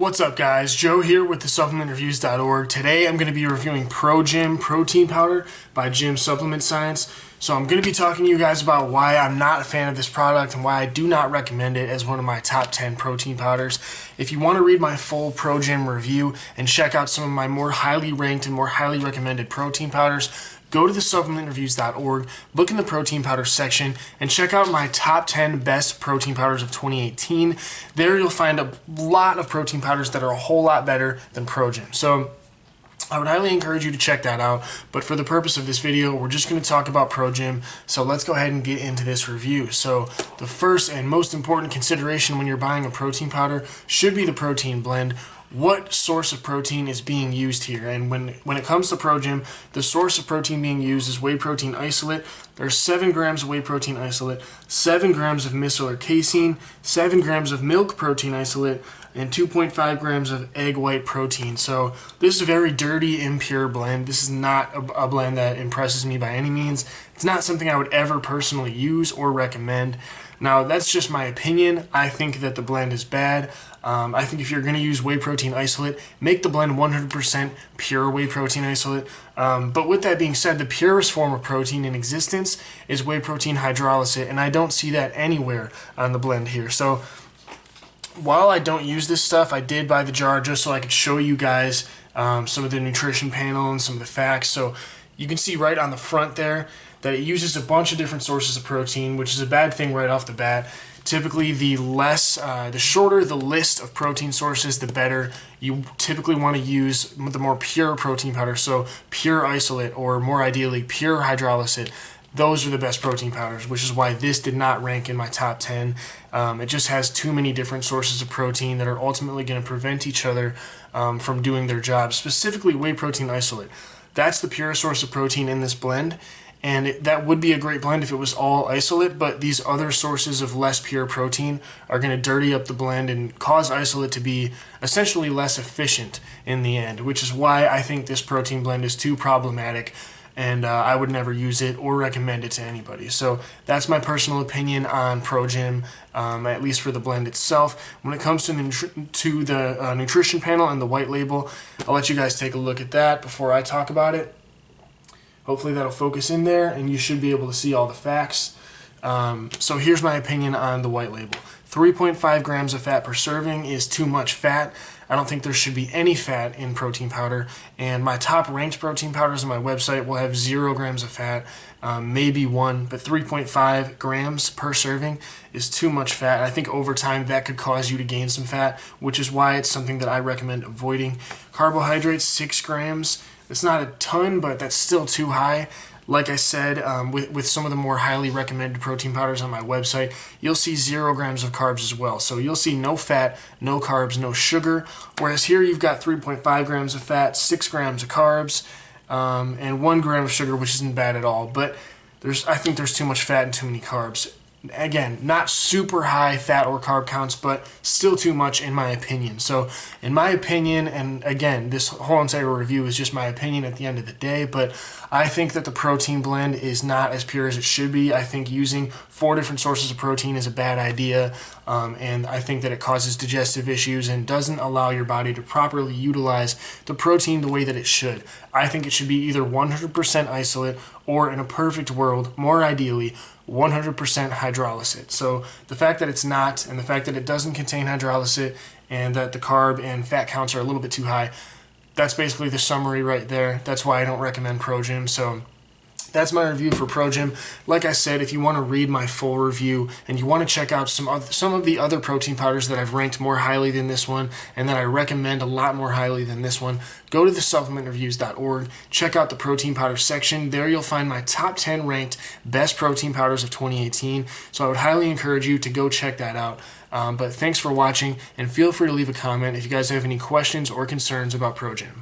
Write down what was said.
What's up guys, Joe here with the supplementreviews.org. Today I'm going to be reviewing ProGym protein powder by Gym Supplement Science. So I'm going to be talking to you guys about why I'm not a fan of this product and why I do not recommend it as one of my top 10 protein powders. If you want to read my full ProGym review and check out some of my more highly ranked and more highly recommended protein powders, go to the supplementreviews.org, look in the protein powder section, and check out my top 10 best protein powders of 2018. There you'll find a lot of protein powders that are a whole lot better than ProGym. So I would highly encourage you to check that out, but for the purpose of this video, we're just going to talk about ProGym, so let's go ahead and get into this review. So the first and most important consideration when you're buying a protein powder should be the protein blend. What source of protein is being used here? And when it comes to ProGym, the source of protein being used is whey protein isolate. There's 7 grams of whey protein isolate, 7 grams of micellar casein, 7 grams of milk protein isolate, and 2.5 grams of egg white protein. So this is a very dirty, impure blend. This is not a blend that impresses me by any means. It's not something I would ever personally use or recommend. Now, that's just my opinion. I think that the blend is bad. I think if you're going to use whey protein isolate, make the blend 100% pure whey protein isolate. But with that being said, the purest form of protein in existence is whey protein hydrolysate, and I don't see that anywhere on the blend here. So while I don't use this stuff, I did buy the jar just so I could show you guys some of the nutrition panel and some of the facts. So you can see right on the front there that it uses a bunch of different sources of protein, which is a bad thing right off the bat. Typically, the shorter the list of protein sources, the better. You typically want to use the more pure protein powder, so pure isolate or more ideally pure hydrolysate. Those are the best protein powders, which is why this did not rank in my top 10. It just has too many different sources of protein that are ultimately going to prevent each other from doing their job, specifically whey protein isolate. That's the purest source of protein in this blend. And that would be a great blend if it was all isolate, but these other sources of less pure protein are going to dirty up the blend and cause isolate to be essentially less efficient in the end, which is why I think this protein blend is too problematic, and I would never use it or recommend it to anybody. So that's my personal opinion on ProGym, at least for the blend itself. When it comes to the nutrition panel and the white label, I'll let you guys take a look at that before I talk about it. Hopefully that'll focus in there and you should be able to see all the facts. So here's my opinion on the white label. 3.5 grams of fat per serving is too much fat. I don't think there should be any fat in protein powder, and my top ranked protein powders on my website will have 0 grams of fat, maybe 1, but 3.5 grams per serving is too much fat. I think over time that could cause you to gain some fat, which is why it's something that I recommend avoiding. Carbohydrates, 6 grams. It's not a ton, but that's still too high. Like I said, with some of the more highly recommended protein powders on my website, you'll see 0 grams of carbs as well. So you'll see no fat, no carbs, no sugar. Whereas here you've got 3.5 grams of fat, 6 grams of carbs, and 1 gram of sugar, which isn't bad at all. But I think there's too much fat and too many carbs. Again, not super high fat or carb counts, but still too much in my opinion. So in my opinion, and again, this whole entire review is just my opinion at the end of the day, but I think that the protein blend is not as pure as it should be. I think using 4 different sources of protein is a bad idea, and I think that it causes digestive issues and doesn't allow your body to properly utilize the protein the way that it should. I think it should be either 100% isolate or, in a perfect world, more ideally, 100% hydrolysate. So the fact that it's not, and the fact that it doesn't contain hydrolysate, and that the carb and fat counts are a little bit too high, that's basically the summary right there. That's why I don't recommend ProGym. So that's my review for ProGym. Like I said, if you want to read my full review and you want to check out some of the other protein powders that I've ranked more highly than this one and that I recommend a lot more highly than this one, go to the supplementreviews.org, check out the protein powder section. There you'll find my top 10 ranked best protein powders of 2018. So I would highly encourage you to go check that out. But thanks for watching, and feel free to leave a comment if you guys have any questions or concerns about ProGym.